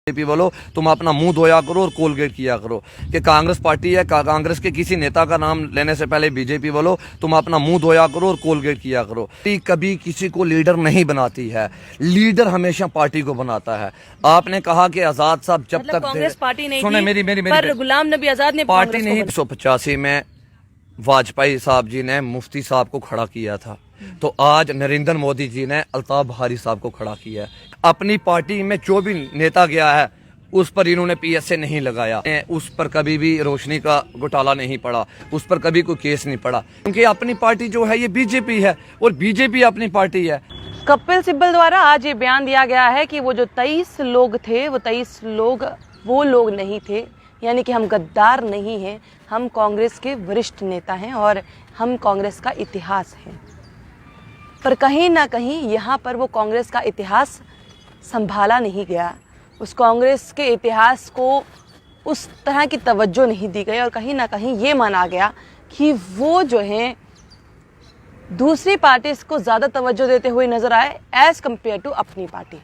BJP बोलो तुम अपना मुंह धोया करो और कोलगेट किया करो कि कांग्रेस पार्टी है। कांग्रेस के किसी नेता का नाम लेने से पहले बीजेपी बोलो तुम अपना मुंह धोया करो और कोलगेट किया करो। कभी किसी को लीडर नहीं बनाती है, लीडर हमेशा पार्टी को बनाता है। आपने कहा कि आजाद साहब जब तक कांग्रेस पार्टी नहीं सुने थी, मेरी पर गुलाम नबी आजाद ने पार्टी नहीं। 1985 में वाजपेयी साहब जी ने मुफ्ती साहब को खड़ा किया था, तो आज नरेंद्र मोदी जी ने अल्ताफ बहारी साहब को खड़ा किया है। अपनी पार्टी में जो भी नेता गया है उस पर इन्होंने पीएसए नहीं लगाया, उस पर कभी भी रोशनी का घोटाला नहीं पड़ा, उस पर कभी कोई केस नहीं पड़ा, क्योंकि अपनी पार्टी जो है ये बीजेपी है और बीजेपी अपनी पार्टी है। कपिल सिब्बल द्वारा आज ये बयान दिया गया है कि वो जो 23 लोग थे वो 23 लोग वो लोग नहीं थे, यानी कि हम गद्दार नहीं हैं, हम कांग्रेस के वरिष्ठ नेता हैं और हम कांग्रेस का इतिहास है। पर कहीं ना कहीं यहाँ पर वो कांग्रेस का इतिहास संभाला नहीं गया, उस कांग्रेस के इतिहास को उस तरह की तवज्जो नहीं दी गई और कहीं ना कहीं ये माना गया कि वो जो हैं दूसरी पार्टी को ज़्यादा तवज्जो देते हुए नज़र आए एज़ कम्पेयर टू अपनी पार्टी।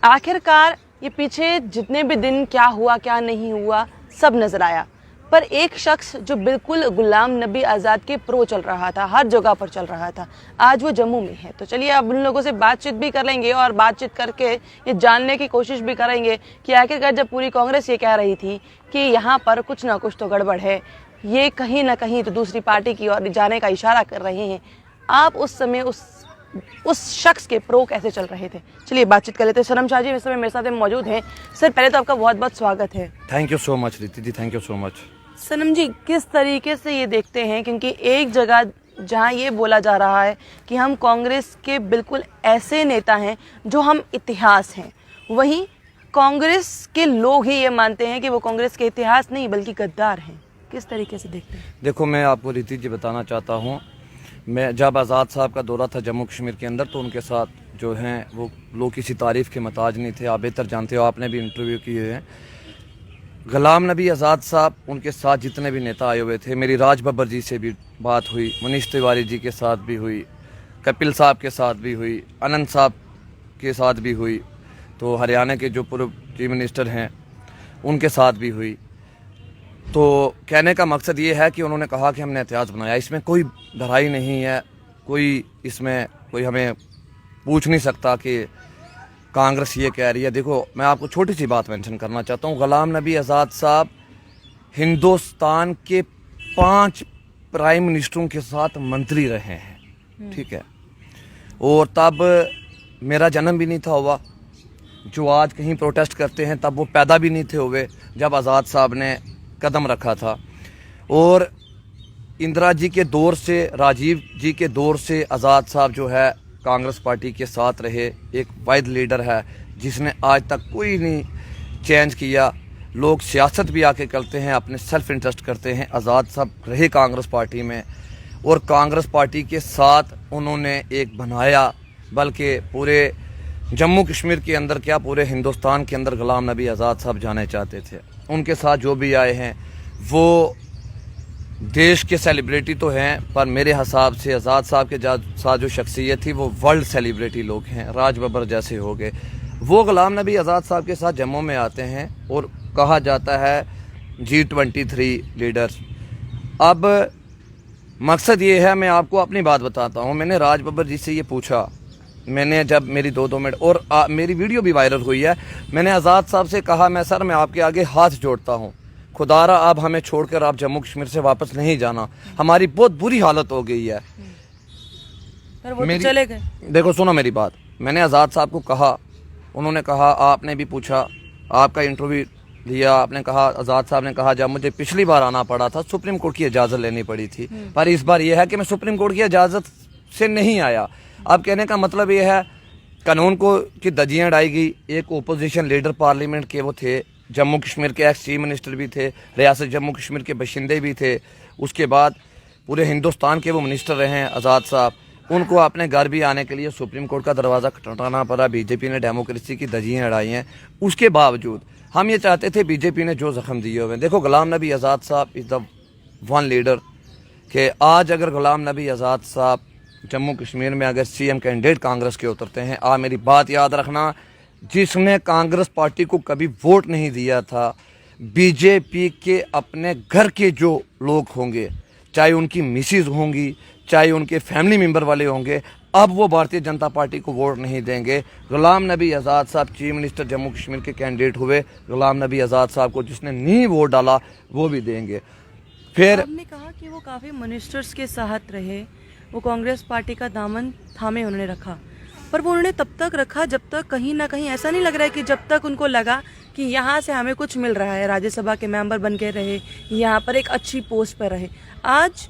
आखिरकार ये पीछे जितने भी दिन क्या हुआ क्या नहीं हुआ सब नज़र आया, पर एक शख्स जो बिल्कुल गुलाम नबी आज़ाद के प्रो चल रहा था, हर जगह पर चल रहा था, आज वो जम्मू में है। तो चलिए अब उन लोगों से बातचीत भी कर लेंगे और बातचीत करके ये जानने की कोशिश भी करेंगे कि आखिरकार जब पूरी कांग्रेस ये कह रही थी कि यहाँ पर कुछ ना कुछ तो गड़बड़ है, ये कहीं ना कहीं तो दूसरी पार्टी की ओर जाने का इशारा कर रहे हैं, आप उस समय उस शख्स के प्रो कैसे चल रहे थे? चलिए बातचीत कर लेते हैं। सनम शाह जी इस समय मेरे साथ मौजूद हैं। सर पहले तो आपका बहुत बहुत स्वागत है। थैंक यू सो मच रीति जी, थैंक यू सो मच। सनम जी किस तरीके से ये देखते हैं, क्योंकि एक जगह जहां ये बोला जा रहा है कि हम कांग्रेस के बिल्कुल ऐसे नेता हैं जो हम इतिहास हैं, वहीं कांग्रेस के लोग ही ये मानते हैं कि वो कांग्रेस के इतिहास नहीं बल्कि गद्दार हैं, किस तरीके से देखते हैं? देखो मैं आपको रीति जी बताना चाहता हूँ, मैं जब आज़ाद साहब का दौरा था जम्मू कश्मीर के अंदर तो उनके साथ जो हैं वो लोग किसी तारीफ़ के मोहताज नहीं थे। आप बेहतर जानते हो, आपने भी इंटरव्यू किए हैं। गुलाम नबी आज़ाद साहब उनके साथ जितने भी नेता आए हुए थे, मेरी राज बब्बर जी से भी बात हुई, मनीष तिवारी जी के साथ भी हुई, कपिल साहब के साथ भी हुई, आनंद साहब के साथ भी हुई, तो हरियाणा के जो पूर्व चीफ मिनिस्टर हैं उनके साथ भी हुई। तो कहने का मकसद ये है कि उन्होंने कहा कि हमने इतिहास बनाया, इसमें कोई डराई नहीं है, कोई इसमें कोई हमें पूछ नहीं सकता कि कांग्रेस ये कह रही है। देखो मैं आपको छोटी सी बात मेंशन करना चाहता हूँ, गुलाम नबी आज़ाद साहब हिंदुस्तान के 5 प्राइम मिनिस्टरों के साथ मंत्री रहे हैं, ठीक है, और तब मेरा जन्म भी नहीं था हुआ, जो आज कहीं प्रोटेस्ट करते हैं तब वो पैदा भी नहीं थे हुए जब आज़ाद साहब ने कदम रखा था। और इंदिरा जी के दौर से, राजीव जी के दौर से आज़ाद साहब जो है कांग्रेस पार्टी के साथ रहे, एक वाहिद लीडर है जिसने आज तक कोई नहीं चेंज किया। लोग सियासत भी आके करते हैं, अपने सेल्फ इंटरेस्ट करते हैं, आज़ाद साहब रहे कांग्रेस पार्टी में और कांग्रेस पार्टी के साथ उन्होंने एक बनाया, बल्कि पूरे जम्मू कश्मीर के अंदर क्या पूरे हिंदुस्तान के अंदर गुलाम नबी आज़ाद साहब जाने चाहते थे। उनके साथ जो भी आए हैं वो देश के सेलिब्रिटी तो हैं, पर मेरे हिसाब से आज़ाद साहब के साथ जो शख्सियत थी वो वर्ल्ड सेलिब्रिटी लोग हैं, राज बब्बर जैसे हो गए। वो गुलाम नबी आज़ाद साहब के साथ जम्मू में आते हैं और कहा जाता है G23 लीडर्स। अब मकसद ये है, मैं आपको अपनी बात बताता हूँ, मैंने राज बब्बर जी से ये पूछा, मैंने जब मेरी 2 मिनट और मेरी वीडियो भी वायरल हुई है, मैंने आज़ाद साहब से कहा मैं सर मैं आपके आगे हाथ जोड़ता हूँ, खुदारा आप हमें छोड़कर आप जम्मू कश्मीर से वापस नहीं जाना, हमारी बहुत बुरी हालत हो गई है। पर वो तो चले गए। देखो सुनो मेरी बात, मैंने आज़ाद साहब को कहा, उन्होंने कहा, आपने भी पूछा, आपका इंटरव्यू लिया, आपने कहा, आज़ाद साहब ने कहा जब मुझे पिछली बार आना पड़ा था सुप्रीम कोर्ट की इजाज़त लेनी पड़ी थी, पर इस बार यह है कि मैं सुप्रीम कोर्ट की इजाज़त से नहीं आया। अब कहने का मतलब ये है कानून को की धज्जियां उड़ाई गई। एक ओपोजिशन लीडर पार्लियामेंट के वो थे, जम्मू कश्मीर के एक्स चीफ मिनिस्टर भी थे, रियासत जम्मू कश्मीर के बाशिंदे भी थे, उसके बाद पूरे हिंदुस्तान के वो मिनिस्टर रहे हैं आज़ाद साहब, उनको अपने घर भी आने के लिए सुप्रीम कोर्ट का दरवाज़ा खटखटाना पड़ा। बीजेपी ने डेमोक्रेसी की धज्जियां उड़ाई हैं, उसके बावजूद हम ये चाहते थे, बीजेपी ने जो जख्म दिए हुए। देखो गुलाम नबी आज़ाद साहब इज़ द वन लीडर कि आज अगर गुलाम नबी आज़ाद साहब जम्मू कश्मीर में अगर सीएम कैंडिडेट कांग्रेस के उतरते हैं, आप मेरी बात याद रखना, जिसने कांग्रेस पार्टी को कभी वोट नहीं दिया था, बीजेपी के अपने घर के जो लोग होंगे, चाहे उनकी मिसेज होंगी, चाहे उनके फैमिली मेंबर वाले होंगे, अब वो भारतीय जनता पार्टी को वोट नहीं देंगे। गुलाम नबी आज़ाद साहब चीफ मिनिस्टर जम्मू कश्मीर के कैंडिडेट हुए, गुलाम नबी आज़ाद साहब को जिसने नहीं वोट डाला वो भी देंगे। फिर आपने कहा कि वो काफ़ी मिनिस्टर्स के साथ रहे, वो कांग्रेस पार्टी का दामन थामे उन्होंने रखा, पर वो उन्होंने तब तक रखा जब तक कहीं ना कहीं ऐसा नहीं लग रहा है कि जब तक उनको लगा कि यहाँ से हमें कुछ मिल रहा है, राज्यसभा के मेंबर बन के रहे, यहाँ पर एक अच्छी पोस्ट पर रहे। आज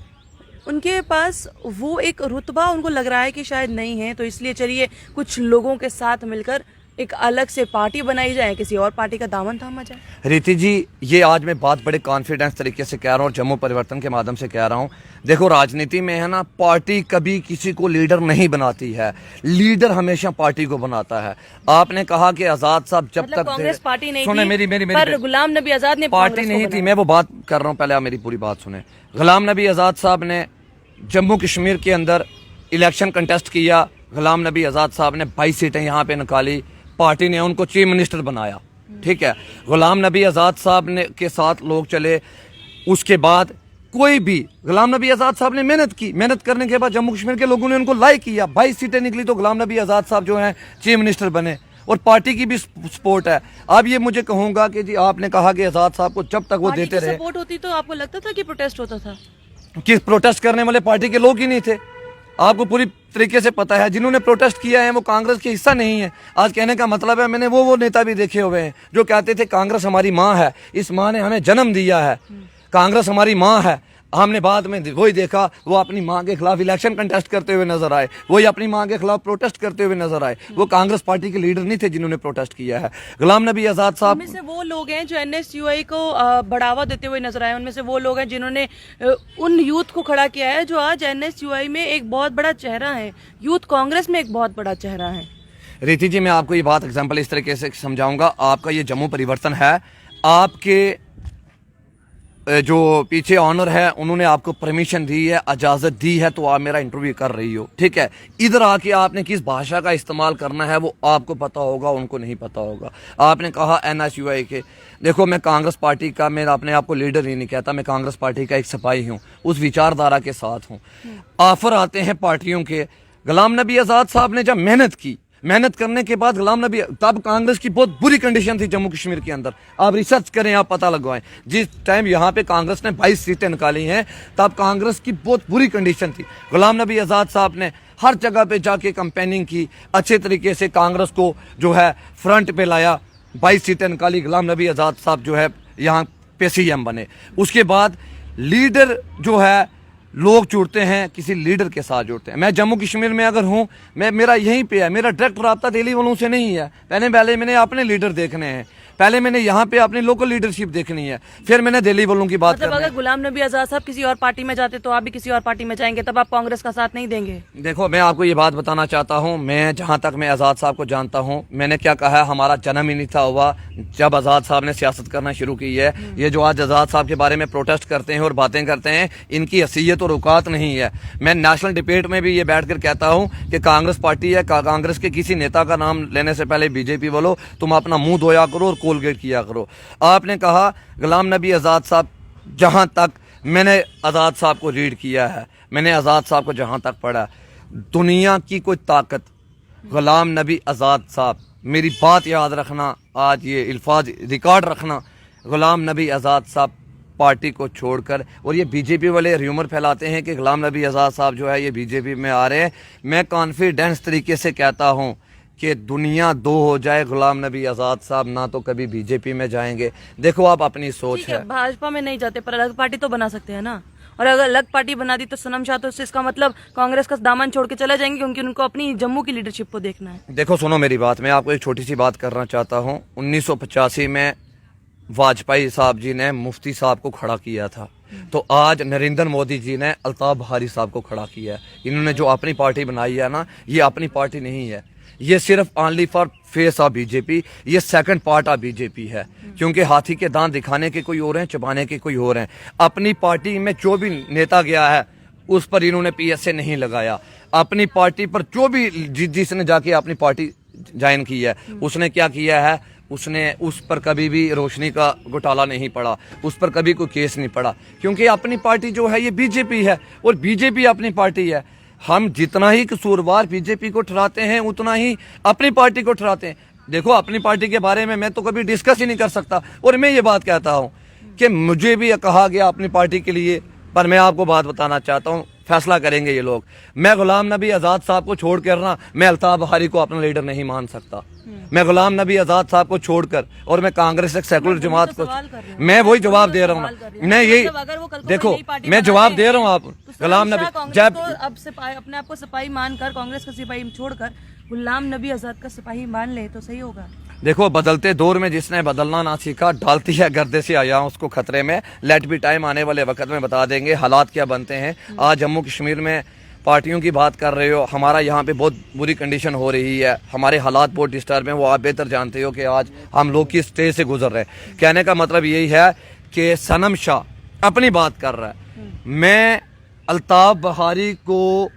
उनके पास वो एक रुतबा उनको लग रहा है कि शायद नहीं है, तो इसलिए चलिए कुछ लोगों के साथ मिलकर एक अलग से पार्टी बनाई जाए, किसी और पार्टी का दामन थामा जाए। रीति जी, ये आज मैं बात बड़े कॉन्फिडेंस तरीके से कह रहा हूँ और जम्मू परिवर्तन के माध्यम से कह रहा हूँ। देखो, राजनीति में है ना, पार्टी कभी किसी को लीडर नहीं बनाती है, लीडर हमेशा पार्टी को बनाता है। आपने कहा कि आजाद साहब जब मतलब तक कांग्रेस पार्टी नहीं सुने थी, मेरी पर गुलाम नबी आजाद ने पार्टी नहीं थी, मैं वो बात कर रहा हूँ, पहले आप मेरी पूरी बात सुने। गुलाम नबी आजाद साहब ने जम्मू कश्मीर के अंदर इलेक्शन कंटेस्ट किया, गुलाम नबी आजाद साहब ने 22 सीटें यहाँ पे निकाली, पार्टी ने उनको चीफ मिनिस्टर बनाया, ठीक है। गुलाम नबी आज़ाद साहब ने के साथ लोग चले। उसके बाद कोई भी, गुलाम नबी आज़ाद साहब ने मेहनत की, मेहनत करने के बाद जम्मू कश्मीर के लोगों ने उनको लाइक किया, 22 सीटें निकली तो गुलाम नबी आज़ाद साहब जो हैं चीफ मिनिस्टर बने, और पार्टी की भी सपोर्ट है। अब ये मुझे कहूँगा कि जी आपने कहा कि आज़ाद साहब को जब तक वो देते रहे, सपोर्ट होती तो आपको लगता था कि प्रोटेस्ट होता था? कि प्रोटेस्ट करने वाले पार्टी के लोग ही नहीं थे। आपको पूरी तरीके से पता है, जिन्होंने प्रोटेस्ट किया है वो कांग्रेस के हिस्सा नहीं है। आज कहने का मतलब है, मैंने वो नेता भी देखे हुए हैं जो कहते थे कांग्रेस हमारी माँ है, इस माँ ने हमें जन्म दिया है, कांग्रेस हमारी माँ है। हमने बाद में वही देखा, वो अपनी माँ के खिलाफ इलेक्शन कंटेस्ट करते हुए नजर आए, वही अपनी माँ के खिलाफ प्रोटेस्ट करते हुए नजर आए। वो कांग्रेस पार्टी के लीडर नहीं थे जिन्होंने प्रोटेस्ट किया है। गुलाम नबी आज़ाद साहब उनमें से वो लोग हैं जो एनएसयूआई को बढ़ावा देते हुए नजर आए, उनमें से वो लोग हैं जिन्होंने उन यूथ को खड़ा किया है जो आज एनएसयूआई में एक बहुत बड़ा चेहरा है, यूथ कांग्रेस में एक बहुत बड़ा चेहरा है। रीति जी, मैं आपको ये बात एग्जाम्पल इस तरीके से समझाऊंगा। आपका ये जम्मू परिवर्तन है, आपके जो पीछे ऑनर है उन्होंने आपको परमिशन दी है, इजाज़त दी है, तो आप मेरा इंटरव्यू कर रही हो, ठीक है। इधर आके आपने किस भाषा का इस्तेमाल करना है वो आपको पता होगा, उनको नहीं पता होगा। आपने कहा एनएसयूआई के, देखो मैं कांग्रेस पार्टी का, मैं अपने आप को लीडर ही नहीं कहता, मैं कांग्रेस पार्टी का एक सिपाही हूँ, उस विचारधारा के साथ हूँ। ऑफर आते हैं पार्टियों के। गुलाम नबी आज़ाद साहब ने जब मेहनत की, मेहनत करने के बाद गुलाम नबी, तब कांग्रेस की बहुत बुरी कंडीशन थी जम्मू कश्मीर के अंदर। आप रिसर्च करें, आप पता लगवाएं, जिस टाइम यहाँ पे कांग्रेस ने 22 सीटें निकाली हैं तब कांग्रेस की बहुत बुरी कंडीशन थी। गुलाम नबी आज़ाद साहब ने हर जगह पे जाके कैंपेनिंग की, अच्छे तरीके से कांग्रेस को जो है फ्रंट पे लाया, 22 सीटें निकाली, गुलाम नबी आज़ाद साहब जो है यहाँ पे CM बने। उसके बाद लीडर जो है, लोग जुड़ते हैं किसी लीडर के साथ जुड़ते हैं। मैं जम्मू कश्मीर में अगर हूँ, मेरा यहीं पे है, मेरा डायरेक्ट रब्ता दिल्ली वालों से नहीं है। पहले मैंने अपने लीडर देखने हैं, पहले मैंने यहाँ पे अपनी लोकल लीडरशिप देखनी है, फिर मैंने दिल्ली वालों की बात मतलब करनी है। अगर गुलाम नबी आजाद साहब किसी और पार्टी में जाते तो आप भी किसी और पार्टी में जाएंगे, तब आप कांग्रेस का साथ नहीं देंगे? देखो, मैं आपको ये बात बताना चाहता हूँ, मैं जहाँ तक मैं आज़ाद साहब को जानता हूँ, मैंने क्या कहा, हमारा जन्म ही नहीं था हुआ जब आज़ाद साहब ने सियासत करना शुरू की है। ये जो आज आज़ाद साहब के बारे में प्रोटेस्ट करते हैं और बातें करते हैं, इनकी हैसियत और औकात नहीं है। मैं नेशनल डिबेट में भी ये बैठ कर कहता हूँ कि कांग्रेस पार्टी है, कांग्रेस के किसी नेता का नाम लेने से पहले बीजेपी वालों तुम अपना मुंह धोया करो और कोलगेट किया करो। आपने कहा गुलाम नबी आज़ाद साहब, जहां तक मैंने आज़ाद साहब को रीड किया है, मैंने आज़ाद साहब को जहां तक पढ़ा, दुनिया की कोई ताकत गुलाम नबी आज़ाद साहब, मेरी बात याद रखना, आज ये अल्फाज रिकॉर्ड रखना, गुलाम नबी आज़ाद साहब पार्टी को छोड़कर, और ये बीजेपी वाले र्यूमर फैलाते हैं कि गुलाम नबी आज़ाद साहब जो है ये बीजेपी में आ रहे हैं। मैं कॉन्फिडेंस तरीके से कहता हूँ कि दुनिया दो हो जाए, गुलाम नबी आज़ाद साहब ना तो कभी बीजेपी में जाएंगे। देखो, आप अपनी सोच है। भाजपा में नहीं जाते पर अलग पार्टी तो बना सकते हैं ना, और अगर अलग पार्टी बना दी तो सनम शाह, तो इसका मतलब कांग्रेस का दामन छोड़ के चले जाएंगे, क्योंकि उनको अपनी जम्मू की लीडरशिप को देखना है। देखो सुनो मेरी बात, मैं आपको एक छोटी सी बात करना चाहता हूँ। 1985 में वाजपेयी साहब जी ने मुफ्ती साहब को खड़ा किया था, तो आज नरेंद्र मोदी जी ने अल्ताफ बुखारी साहब को खड़ा किया है। इन्होंने जो अपनी पार्टी बनाई है ना, ये अपनी पार्टी नहीं है, ये सिर्फ only for face of BJP, ये सेकंड पार्ट ऑफ बीजेपी है। क्योंकि हाथी के दांत दिखाने के कोई और हैं, चबाने के कोई और हैं। अपनी पार्टी में जो भी नेता गया है उस पर इन्होंने PSA नहीं लगाया। अपनी पार्टी पर जो भी जिसने जाके अपनी पार्टी ज्वाइन की है, उसने क्या किया है, उसने उस पर कभी भी रोशनी का घोटाला नहीं पड़ा, उस पर कभी कोई केस नहीं पड़ा, क्योंकि अपनी पार्टी जो है ये बीजेपी है और बीजेपी अपनी पार्टी है। हम जितना ही कसूरवार बीजेपी को ठहराते हैं उतना ही अपनी पार्टी को ठहराते हैं। देखो, अपनी पार्टी के बारे में मैं तो कभी डिस्कस ही नहीं कर सकता, और मैं ये बात कहता हूँ कि मुझे भी कहा गया अपनी पार्टी के लिए, पर मैं आपको बात बताना चाहता हूँ, फैसला करेंगे ये लोग। मैं गुलाम नबी आज़ाद साहब को छोड़कर ना, मैं अल्ताफ बहारी को अपना लीडर नहीं मान सकता। मैं गुलाम नबी आज़ाद साहब को छोड़कर और मैं कांग्रेस एक सेकुलर जमात को, मैं वही जवाब दे रहा हूँ ना, मैं यही देखो, मैं जवाब दे रहा हूँ। आप गुलाम नबी जब अब सिपाही अपने आप को सिपाही मानकर, कांग्रेस का सिपाही छोड़कर गुलाम नबी आजाद का सिपाही मान ले तो सही होगा। देखो, बदलते दौर में जिसने बदलना ना सीखा डालती है गर्दे से आया उसको खतरे में। लेट बी टाइम, आने वाले वक्त में बता देंगे हालात क्या बनते हैं। आज जम्मू कश्मीर में पार्टियों की बात कर रहे हो, हमारा यहाँ पे बहुत बुरी कंडीशन हो रही है, हमारे हालात बहुत डिस्टर्ब हैं, वो आप बेहतर जानते हो कि आज हम लोग किस स्टेज से गुजर रहे हैं। कहने का मतलब यही है कि सनम शाह अपनी बात कर रहा है, मैं अल्ताफ बहारी को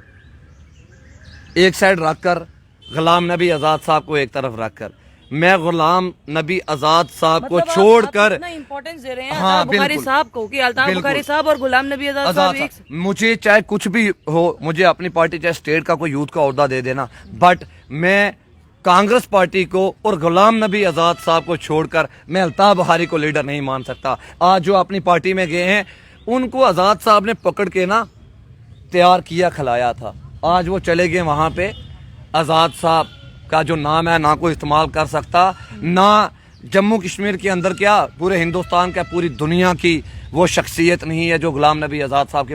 एक साइड रखकर, गुलाम नबी आज़ाद साहब को एक तरफ रखकर, मैं गुलाम नबी आज़ाद साहब को छोड़कर इंपॉर्टेंस दे रहे हैं हाँ, बुखारी साहब को कि अल्ताफ बुखारी साहब और गुलाम नबी आज़ाद साहब मुझे चाहे कुछ भी हो, मुझे अपनी पार्टी चाहे स्टेट का कोई यूथ का ओहदा दे देना, बट मैं कांग्रेस पार्टी को और गुलाम नबी आज़ाद साहब को छोड़कर मैं अल्ताफ बहारी को लीडर नहीं मान सकता। आज जो अपनी पार्टी में गए हैं उनको आज़ाद साहब ने पकड़ के ना तैयार किया, खिलाया था। आज वो चले गए वहाँ पे, आज़ाद साहब का जो नाम है ना कोई इस्तेमाल कर सकता, ना जम्मू कश्मीर के अंदर क्या पूरे हिंदुस्तान का, पूरी दुनिया की वो शख्सियत नहीं है जो गुलाम नबी आज़ाद साहब के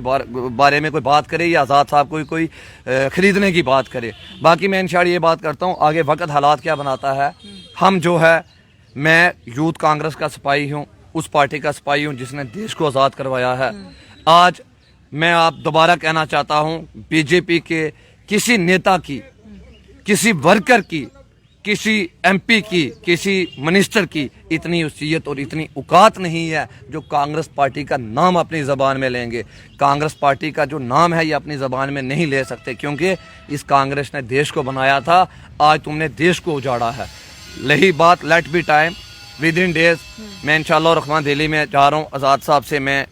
बारे में कोई बात करे या आज़ाद साहब को कोई ख़रीदने की बात करे। बाकी मैं इंशाअल्लाह ये बात करता हूँ, आगे वक्त हालात क्या बनाता है। हम जो है, मैं यूथ कांग्रेस का सिपाही हूँ, उस पार्टी का सिपाही हूँ जिसने देश को आज़ाद करवाया है। आज मैं आप दोबारा कहना चाहता हूँ, बीजेपी के किसी नेता की, किसी वर्कर की, किसी एमपी की, किसी मिनिस्टर की इतनी हुर्सियत और इतनी औकात नहीं है जो कांग्रेस पार्टी का नाम अपनी ज़बान में लेंगे। कांग्रेस पार्टी का जो नाम है ये अपनी ज़बान में नहीं ले सकते, क्योंकि इस कांग्रेस ने देश को बनाया था, आज तुमने देश को उजाड़ा है। रही बात late be time, within days मैं इंशाअल्लाह रहमान दिल्ली में जा रहा हूँ, आज़ाद साहब से मैं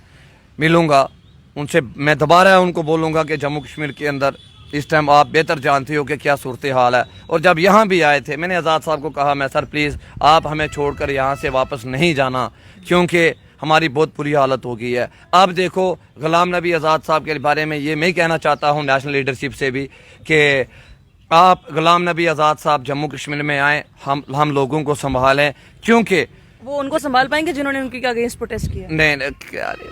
मिलूँगा, उनसे मैं दोबारा उनको बोलूँगा कि जम्मू कश्मीर के अंदर इस टाइम आप बेहतर जानते हो कि क्या सूरत हाल है। और जब यहाँ भी आए थे, मैंने आज़ाद साहब को कहा, मैं सर प्लीज़ आप हमें छोड़कर यहाँ से वापस नहीं जाना, क्योंकि हमारी बहुत बुरी हालत हो गई है। अब देखो, गुलाम नबी आज़ाद साहब के बारे में ये मैं कहना चाहता हूँ नेशनल लीडरशिप से भी कि आप गुलाम नबी आज़ाद साहब जम्मू कश्मीर में आएँ, हम लोगों को संभालें, क्योंकि वो उनको संभाल पाएंगे जिन्होंने उनके अगेंस्ट प्रोटेस्ट किया। नहीं,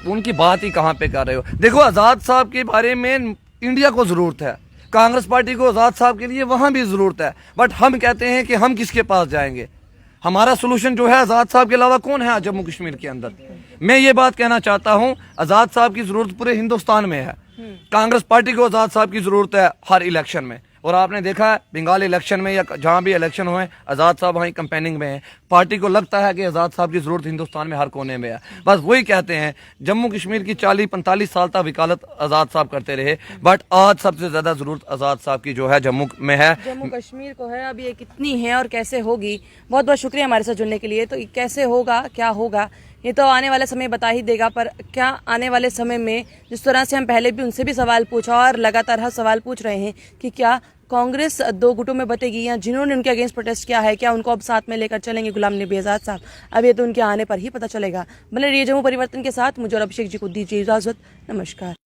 उनकी बात ही कहाँ पे कर रहे हो। देखो, आज़ाद साहब के बारे में इंडिया को ज़रूरत है, कांग्रेस पार्टी को आज़ाद साहब के लिए वहाँ भी ज़रूरत है, बट हम कहते हैं कि हम किसके पास जाएंगे। हमारा सोल्यूशन जो है, आज़ाद साहब के अलावा कौन है जम्मू कश्मीर के अंदर। मैं ये बात कहना चाहता हूँ, आज़ाद साहब की ज़रूरत पूरे हिंदुस्तान में है। कांग्रेस पार्टी को आज़ाद साहब की ज़रूरत है हर इलेक्शन में, और आपने देखा है बंगाल इलेक्शन में या जहाँ भी इलेक्शन हुए, आज़ाद साहब वहीं कैंपेनिंग में हैं। पार्टी को लगता है कि आज़ाद साहब की ज़रूरत हिंदुस्तान में हर कोने में है। बस वही कहते हैं, जम्मू कश्मीर की 40-45 साल तक वकालत आज़ाद साहब करते रहे, बट आज सबसे ज़्यादा ज़रूरत आज़ाद साहब की जो है जम्मू में है, जम्मू कश्मीर को है। अब ये कितनी है और कैसे होगी, बहुत बहुत शुक्रिया हमारे साथ जुड़ने के लिए। तो कैसे होगा, क्या होगा, ये तो आने वाला समय बता ही देगा। पर क्या आने वाले समय में, जिस तरह से हम पहले भी उनसे भी सवाल पूछा और लगातार हर सवाल पूछ रहे हैं कि क्या कांग्रेस दो गुटों में बटेगी, या जिन्होंने उनके अगेंस्ट प्रोटेस्ट किया है क्या उनको अब साथ में लेकर चलेंगे गुलाम नबी आज़ाद साहब, अब ये तो उनके आने पर ही पता चलेगा। बने रहिए जम्मू परिवर्तन के साथ, मुझे और अभिषेक जी को दीजिए इजाजत। नमस्कार।